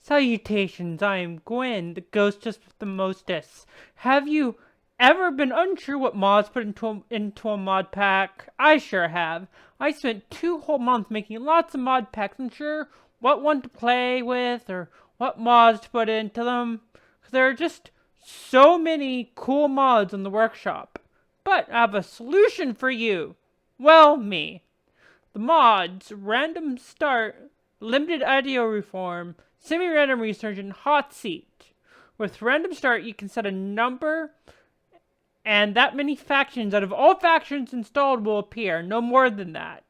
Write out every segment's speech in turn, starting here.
Salutations, I am Gwen, the ghostess with the mostess. Have you ever been unsure what mods put into a mod pack? I sure have. I spent 2 whole months making lots of mod packs, unsure what one to play with or what mods to put into them. 'Cause there are just so many cool mods in the workshop. But I have a solution for you. Well, me. The mods, random start, limited IDO reform, semi-random research, and hot seat. With random start, you can set a number, and that many factions out of all factions installed will appear, no more than that.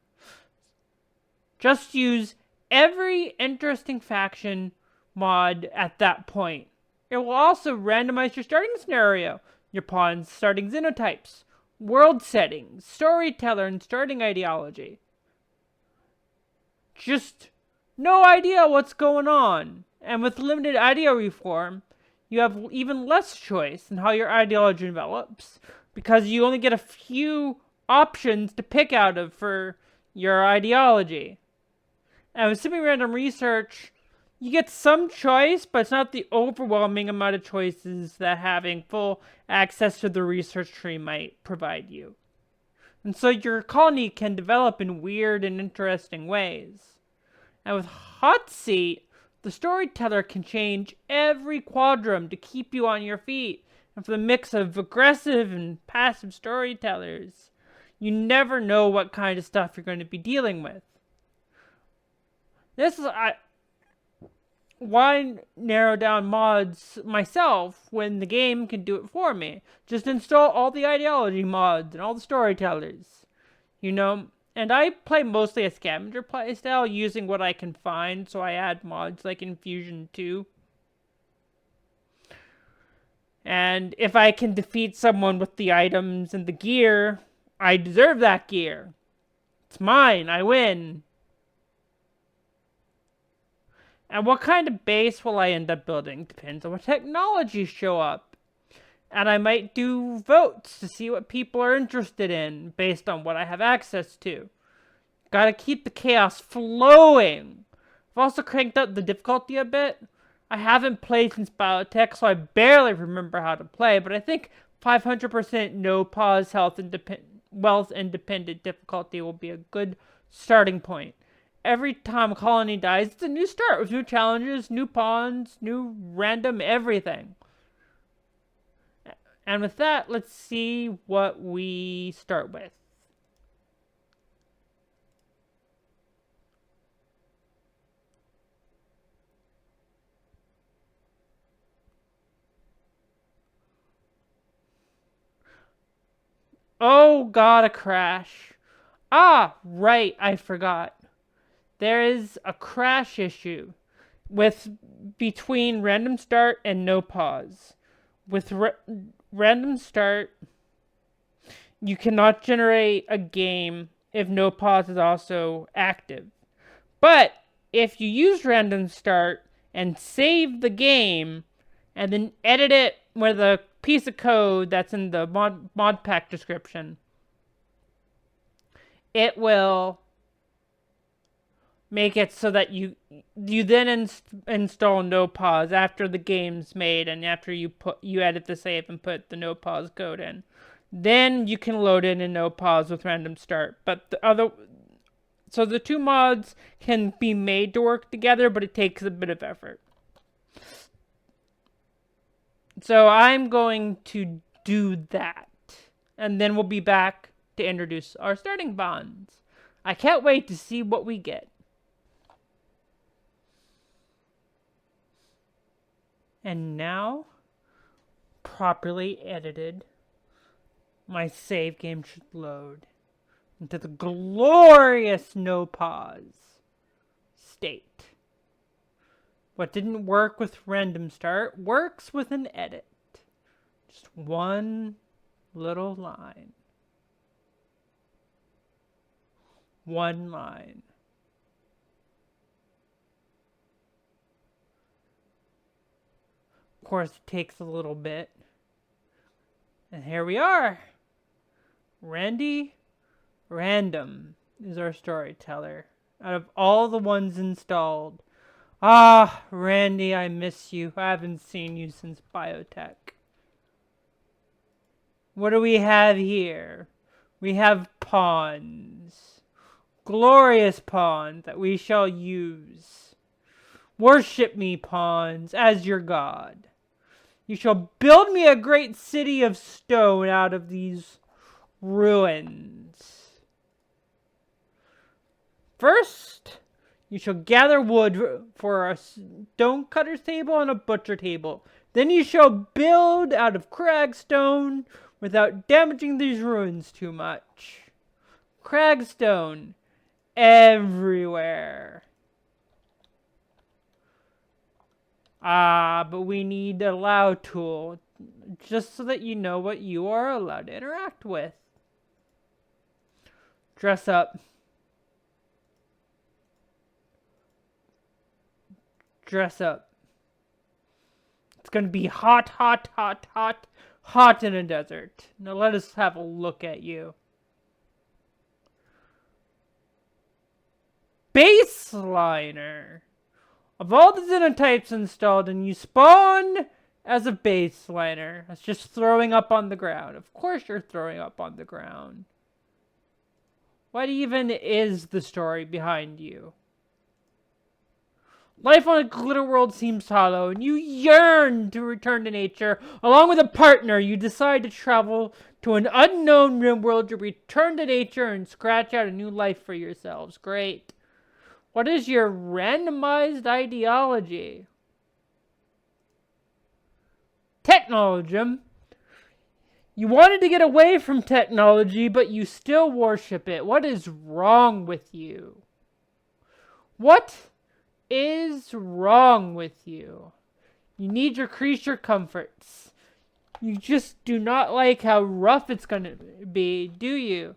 Just use every interesting faction mod at that point. It will also randomize your starting scenario, your pawn's starting xenotypes, world settings, storyteller, and starting ideology. Just no idea what's going on. And with limited idea reform, you have even less choice in how your ideology develops because you only get a few options to pick out of for your ideology. And with semi-random research, you get some choice, but it's not the overwhelming amount of choices that having full access to the research tree might provide you. And so your colony can develop in weird and interesting ways. And with Hot Seat, the storyteller can change every quadrum to keep you on your feet. And for the mix of aggressive and passive storytellers, you never know what kind of stuff you're going to be dealing with. This is why narrow down mods myself when the game can do it for me. Just install all the ideology mods and all the storytellers, And I play mostly a scavenger playstyle using what I can find, so I add mods like Infusion 2. And if I can defeat someone with the items and the gear, I deserve that gear. It's mine, I win. And what kind of base will I end up building depends on what technologies show up. And I might do votes to see what people are interested in based on what I have access to. Gotta keep the chaos flowing. I've also cranked up the difficulty a bit. I haven't played since biotech, so I barely remember how to play, but I think 500% no pause wealth independent difficulty will be a good starting point. Every time a colony dies, it's a new start with new challenges, new pawns, new random everything. And with that, let's see what we start with. Oh god, a crash. Ah, right, I forgot. There is a crash issue between random start and no pause. With random start, you cannot generate a game if no pause is also active. But if you use random start and save the game and then edit it with a piece of code that's in the mod pack description, it will make it so that you then install no pause after the game's made and after you edit the save and put the no pause code in. Then you can load in a no pause with random start. But so the two mods can be made to work together, but it takes a bit of effort. So I'm going to do that. And then we'll be back to introduce our starting bonds. I can't wait to see what we get. And now, properly edited, my save game should load into the glorious no pause state. What didn't work with random start works with an edit. Just one little line. One line. Of course, it takes a little bit. And here we are. Randy Random is our storyteller. Out of all the ones installed, Ah, Randy, I miss you. I haven't seen you since biotech. What do we have here? We have pawns. Glorious pawns that we shall use. Worship me, pawns, as your god. You shall build me a great city of stone out of these ruins. First, you shall gather wood for a stone cutter's table and a butcher table. Then you shall build out of cragstone without damaging these ruins too much. Cragstone everywhere. But we need a allow tool, just so that you know what you are allowed to interact with. Dress up. Dress up. It's gonna be hot, hot, hot, hot, hot in a desert. Now let us have a look at you. Baseliner. Of all the xenotypes installed, and you spawn as a baseliner. That's just throwing up on the ground. Of course you're throwing up on the ground. What even is the story behind you? Life on a glitter world seems hollow, and you yearn to return to nature. Along with a partner, you decide to travel to an unknown Rimworld to return to nature and scratch out a new life for yourselves. Great. What is your randomized ideology? Technology. You wanted to get away from technology, but you still worship it. What is wrong with you? What is wrong with you? You need your creature comforts. You just do not like how rough it's going to be, do you?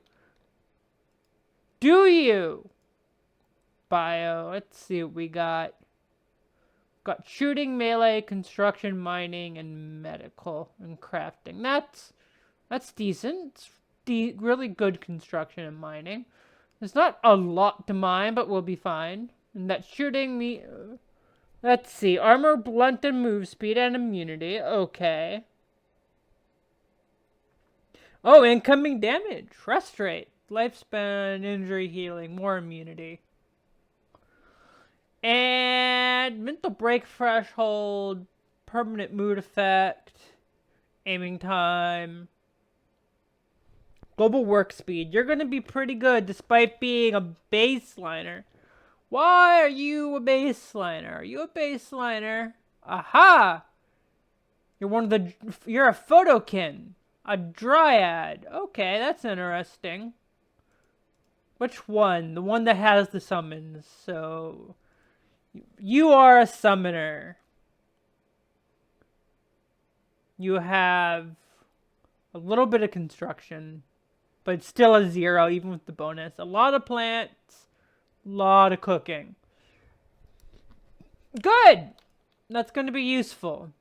Do you? Bio. Let's see what we got. Got shooting, melee, construction, mining, and medical and crafting. That's decent. It's really good construction and mining. There's not a lot to mine, but we'll be fine. And that shooting me. Let's see. Armor, blunt, and move speed and immunity. Okay. Oh, incoming damage. Rest rate. Lifespan, injury healing, more immunity. And mental break threshold, permanent mood effect, aiming time, global work speed. You're going to be pretty good despite being a baseliner. Why are you a baseliner? Are you a baseliner? Aha! You're a photokin. A dryad. Okay, that's interesting. Which one? The one that has the summons. So you are a summoner. You have a little bit of construction, but it's still a 0 even with the bonus. A lot of plants, a lot of cooking. Good! That's going to be useful.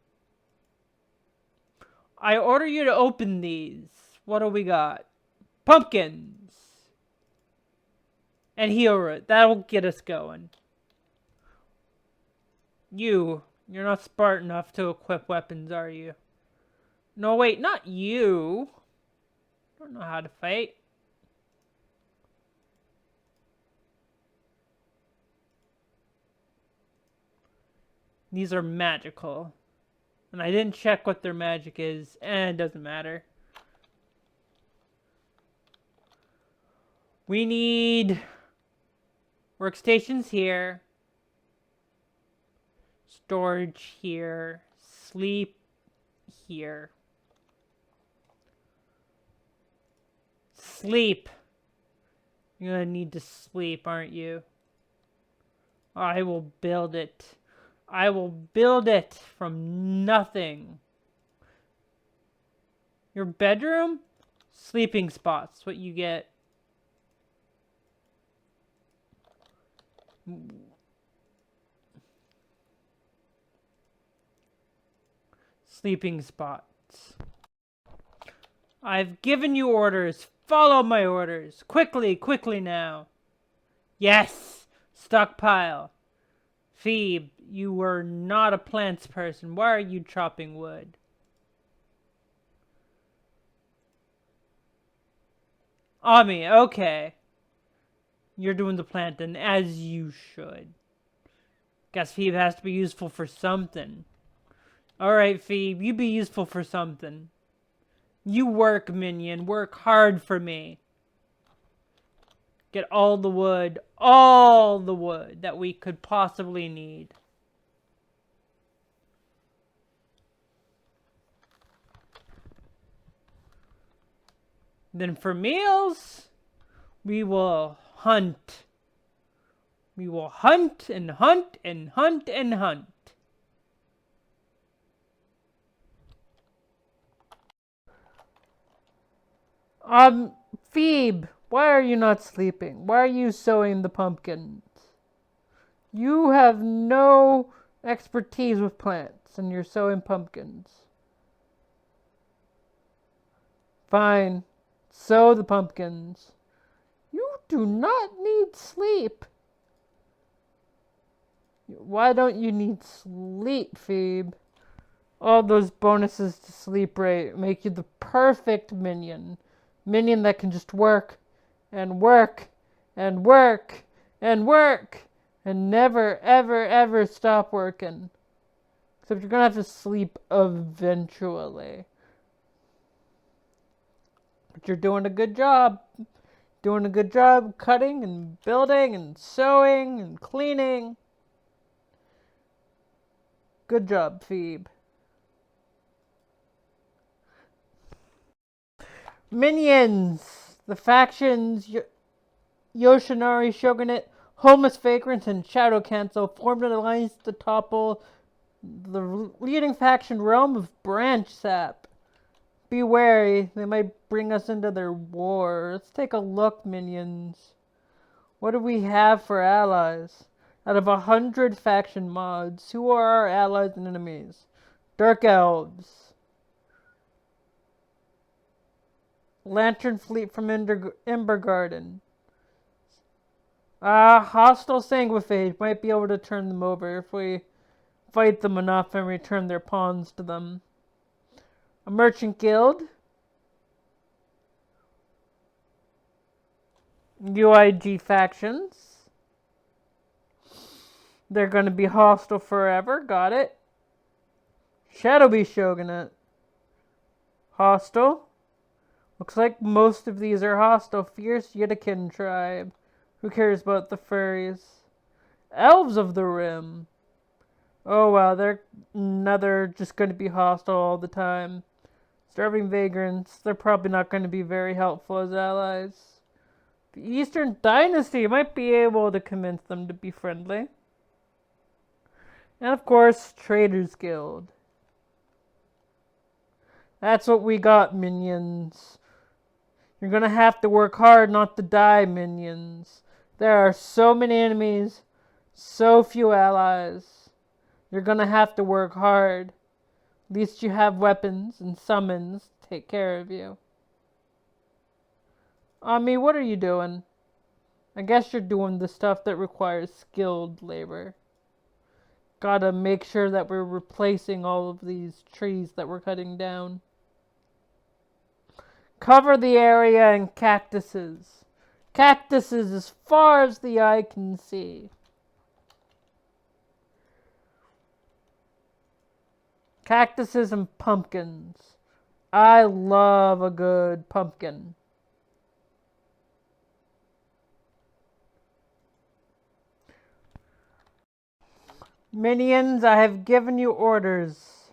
I order you to open these. What do we got? Pumpkins. And heal root. That'll get us going. You're not smart enough to equip weapons, are you? No, wait, not you. I don't know how to fight. These are magical. And I didn't check what their magic is, and it doesn't matter. We need workstations here. Storage here. Sleep here. Sleep. You're gonna need to sleep, aren't you? I will build it. I will build it from nothing. Your bedroom? Sleeping spots. What you get. Sleeping spots. I've given you orders. Follow my orders. Quickly, quickly now. Yes! Stockpile. Phoebe, you were not a plants person. Why are you chopping wood? Ami, okay. You're doing the planting as you should. Guess Phoebe has to be useful for something. Alright, Phoebe, you be useful for something. You work, minion. Work hard for me. Get all the wood that we could possibly need. Then for meals, we will hunt. We will hunt and hunt and hunt and hunt. Phoebe, why are you not sleeping? Why are you sowing the pumpkins? You have no expertise with plants and you're sowing pumpkins. Fine. Sow the pumpkins. You do not need sleep. Why don't you need sleep, Phoebe? All those bonuses to sleep rate make you the perfect minion. Minion that can just work and work and work and work and never, ever, ever stop working. Except you're gonna have to sleep eventually. But you're doing a good job. Doing a good job cutting and building and sewing and cleaning. Good job, Phoebe. Minions! The factions Yoshinari Shogunate, Homeless Vagrants, and Shadow Council formed an alliance to topple the leading faction realm of Branch Sap. Be wary, they might bring us into their war. Let's take a look, minions. What do we have for allies? Out of 100 faction mods, who are our allies and enemies? Dark Elves. Lantern Fleet from Ember Garden. Hostile Sanguiphage might be able to turn them over if we fight them enough and return their pawns to them. A Merchant Guild. UIG factions. They're going to be hostile forever. Got it. Shadowy Shogunate. Hostile. Looks like most of these are hostile. Fierce Yitakin tribe. Who cares about the furries? Elves of the Rim. Oh wow, they're just going to be hostile all the time. Starving Vagrants. They're probably not going to be very helpful as allies. The Eastern Dynasty might be able to convince them to be friendly. And of course, Traders Guild. That's what we got, minions. You're gonna have to work hard not to die, minions. There are so many enemies, so few allies. You're gonna have to work hard. At least you have weapons and summons to take care of you. Ami, what are you doing? I guess you're doing the stuff that requires skilled labor. Gotta make sure that we're replacing all of these trees that we're cutting down. Cover the area in cactuses. Cactuses as far as the eye can see. Cactuses and pumpkins. I love a good pumpkin. Minions, I have given you orders.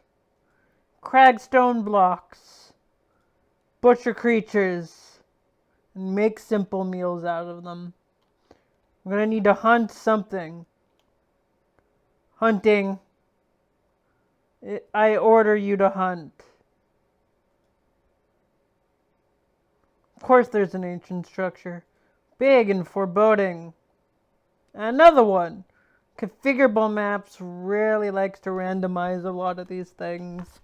Cragstone blocks. Butcher creatures. And make simple meals out of them. I'm gonna need to hunt something. Hunting. I order you to hunt. Of course there's an ancient structure. Big and foreboding. Another one. Configurable maps really likes to randomize a lot of these things.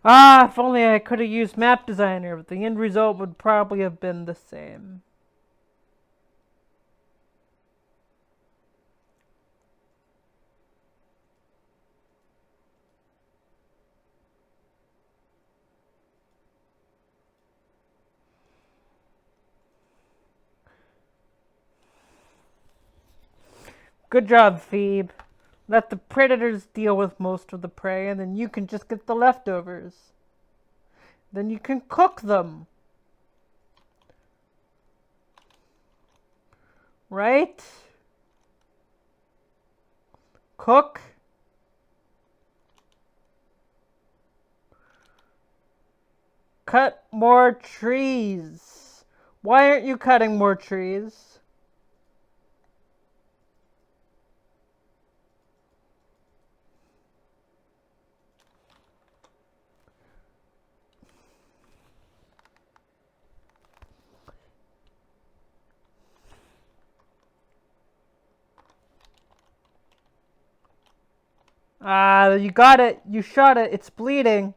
If only I could have used Map Designer, but the end result would probably have been the same. Good job, Phoebe. Let the predators deal with most of the prey, and then you can just get the leftovers. Then you can cook them. Right? Cook. Cut more trees. Why aren't you cutting more trees? You got it. You shot it. It's bleeding.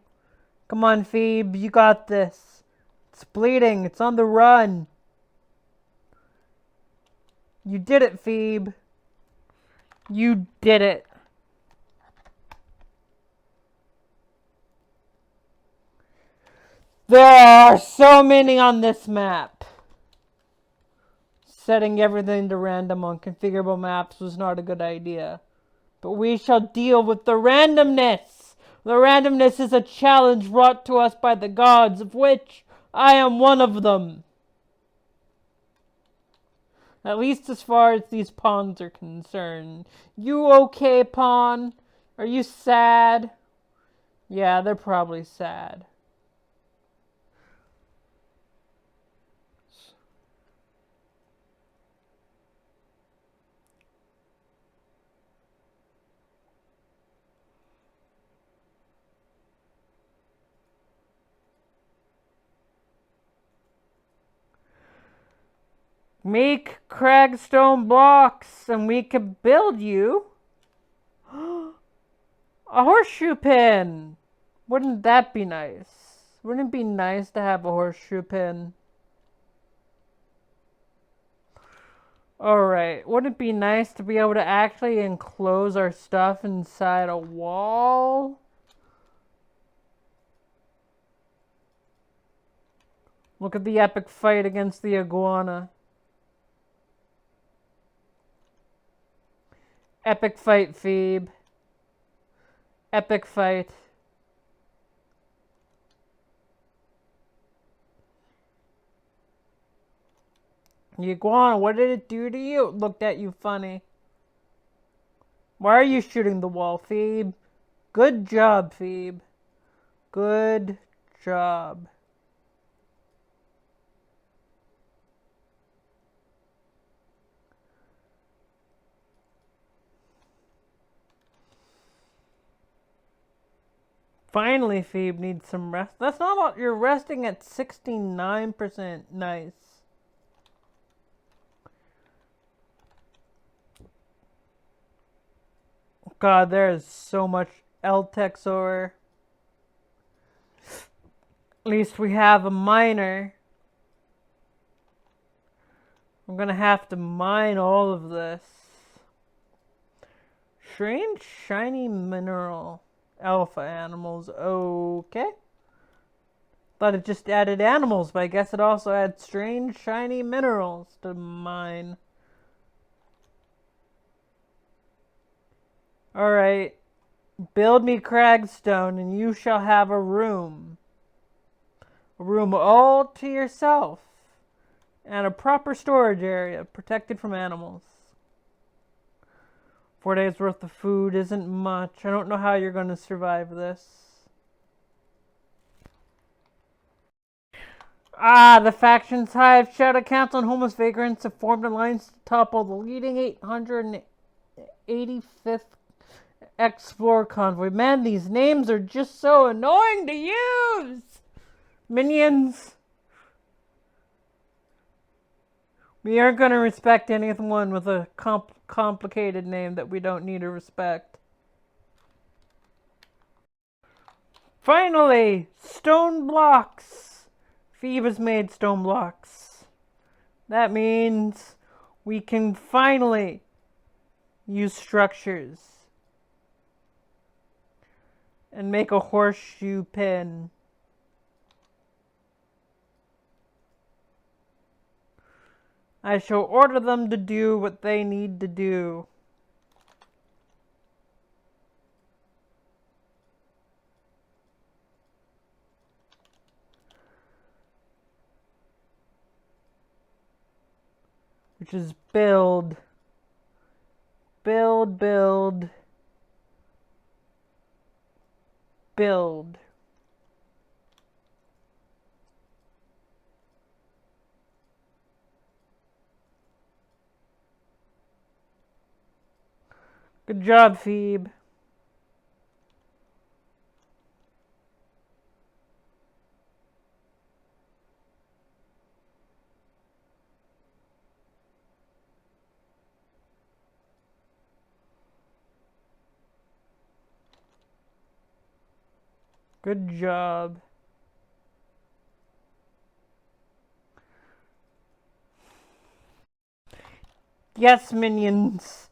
Come on, Phoebe. You got this. It's bleeding. It's on the run. You did it, Phoebe. You did it. There are so many on this map. Setting everything to random on configurable maps was not a good idea. But we shall deal with the randomness. The randomness is a challenge brought to us by the gods, of which I am one of them. At least as far as these pawns are concerned. You okay, pawn? Are you sad? Yeah, they're probably sad. Make cragstone blocks and we can build you a horseshoe pin. Wouldn't that be nice? Wouldn't it be nice to have a horseshoe pin? Alright, wouldn't it be nice to be able to actually enclose our stuff inside a wall? Look at the epic fight against the iguana. Epic fight, Phoebe. Epic fight. The iguana, what did it do to you? It looked at you funny. Why are you shooting the wall, Phoebe? Good job, Phoebe. Good job. Finally, Phoebe needs some rest. That's not all. You're resting at 69%. Nice. God, there is so much L-Tex ore. At least we have a miner. I'm gonna have to mine all of this. Strange shiny mineral. Alpha animals. Okay. Thought it just added animals, but I guess it also had strange shiny minerals to mine. Alright. Build me cragstone and you shall have a room. A room all to yourself. And a proper storage area protected from animals. 4 days worth of food isn't much. I don't know how you're going to survive this. The faction's hive shadow council and homeless vagrants have formed alliance to topple the leading 885th Explorer Convoy. Man, these names are just so annoying to use! Minions! We aren't going to respect anyone with a complicated name that we don't need to respect. Finally! Stone blocks! Phoebe has made stone blocks. That means we can finally use structures and make a horseshoe pin. I shall order them to do what they need to do. which is build. Build. Good job, Phoebe. Good job. Yes, minions.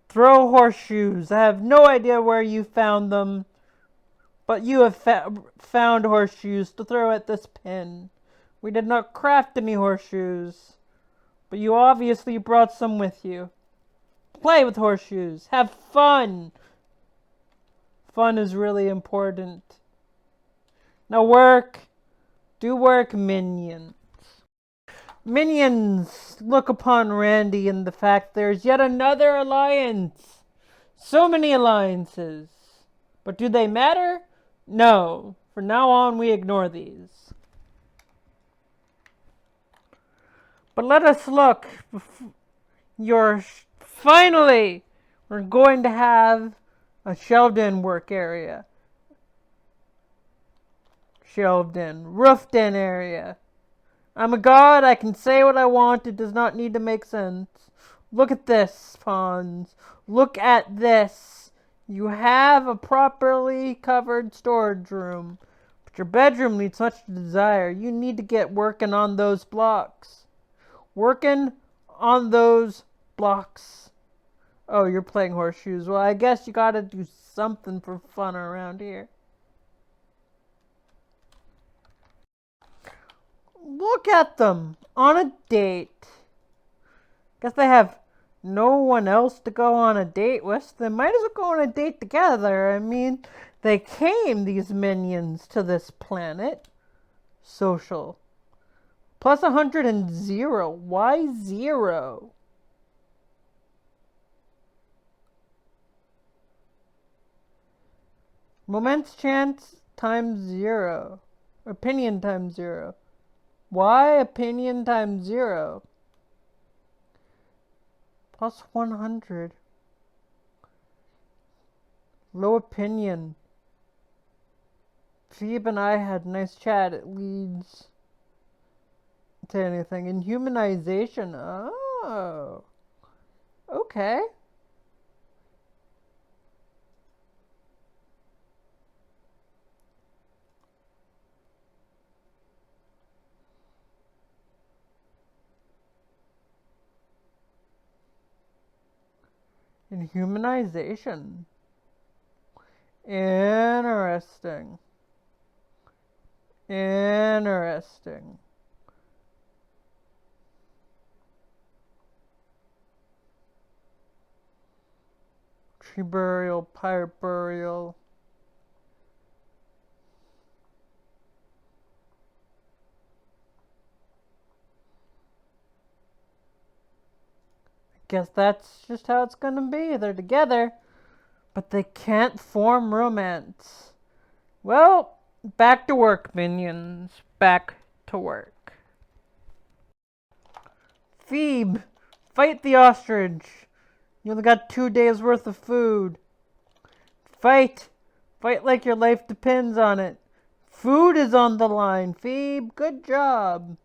Throw horseshoes. I have no idea where you found them, but you have found horseshoes to throw at this pin. We did not craft any horseshoes, but you obviously brought some with you. Play with horseshoes. Have fun. Fun is really important. Now work. Do work, minions. Minions, look upon Randy and the fact there's yet another alliance. So many alliances. But do they matter? No. From now on, we ignore these. But let us look. Finally, we're going to have a shelved-in work area. Shelved-in, roofed-in area. I'm a god, I can say what I want, it does not need to make sense. Look at this, pawns. Look at this. You have a properly covered storage room, but your bedroom needs much to desire. You need to get working on those blocks. Working on those blocks. Oh, you're playing horseshoes. Well, I guess you gotta do something for fun around here. Look at them on a date. Guess they have no one else to go on a date with. They might as well go on a date together. I mean, they came, these minions, to this planet. Social. Plus 100 and 0. Why 0? Moments chance times 0. Opinion times 0. Why opinion times 0? Plus 100. Low opinion. Phoebe and I had a nice chat. It leads to anything. Inhumanization. Oh. Okay. Inhumanization. Interesting. Interesting. Tree burial, pirate burial. Guess that's just how it's gonna be. They're together, but they can't form romance. Well, back to work, minions. Back to work. Phoebe, fight the ostrich. You only got 2 days worth of food. Fight. Fight like your life depends on it. Food is on the line, Phoebe. Good job.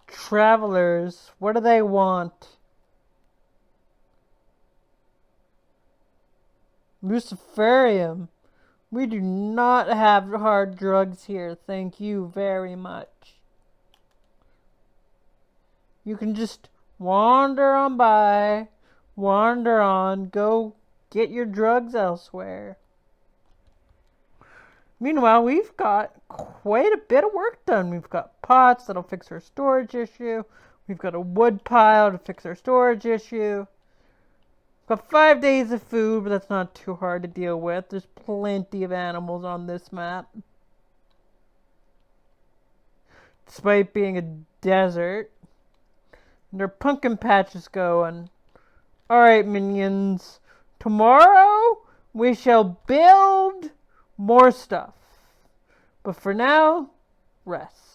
Travelers, what do they want? Luciferium. We do not have hard drugs here, thank you very much. You can just Wander on by. Wander on. Go get your drugs elsewhere. Meanwhile, we've got quite a bit of work done. We've got pots that'll fix our storage issue. We've got a wood pile to fix our storage issue. We've got 5 days of food, but that's not too hard to deal with. There's plenty of animals on this map. Despite being a desert. And our pumpkin patch is going. Alright, minions. Tomorrow, we shall build more stuff. But for now, rest.